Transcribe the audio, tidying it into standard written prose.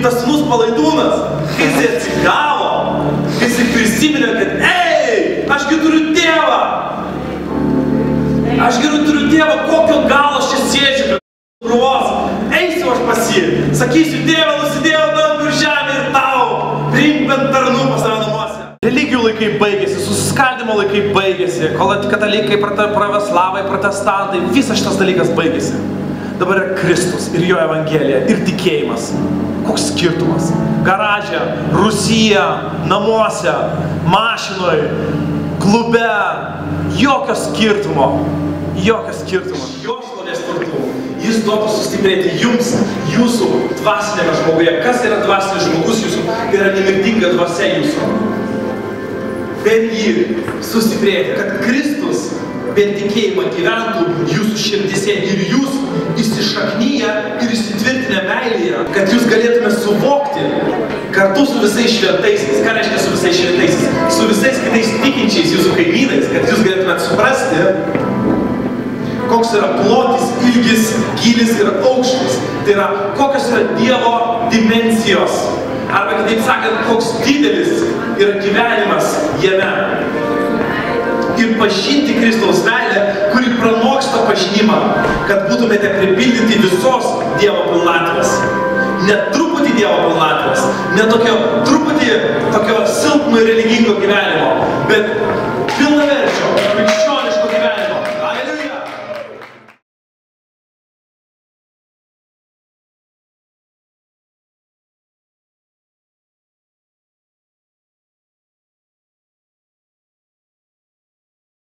kaip tas sūnus palaidūnas, kai jis atsigavo, kai jis prisiminė, kad ašgi turiu tėvą, turiu tėvą, kokio galo aš čia sėdžiu prie krūvos, eisiu aš pas jį, sakysiu, tėvą, nusidėjau dangų ir žemę ir tau, priimk bent tarnų pas save namuose. Religijų laikai baigėsi, susiskaldimo laikai baigėsi, kol katalikai, pravoslavai, protestantai, visas šitas dalykas baigėsi. Dabar yra Kristus ir jo evangelija ir tikėjimas. Koks skirtumas? Garaže, Rusija, namuose, mašinoje, klube, jokio skirtumo. Jokio skirtumo. Jo šlovės turtų. Jis duotų sustiprėti jums, jūsų dvasinėme žmoguje. Kas yra dvasinis žmogus jūsų? Tai yra nemirtinga dvasia jūsų. Per jį sustiprėti, kad Kristus per tikėjimą gyventų jūsų širdise ir jūs įsišaknyje ir įsitvirtinę meilėje, kad jūs galėtume suvokti kartu su visais šventaisiais. Ką reiškia su visais šventaisiais? Su visais kitais tikinčiais jūsų kaimynais, kad jūs galėtumėt suprasti, koks yra plotis, ilgis, gylis ir aukštis. Tai yra, kokios yra Dievo dimensijos. Arba kitaip sakant, koks didelis yra gyvenimas jame. Ir pažinti Kristaus meilę, kuri pranoksta pažinimą, kad būtumėte pripildyti visos Dievo pilnatvės. Ne truputį Dievo pilnatvės, ne truputį tokio silpno ir religingo gyvenimo, bet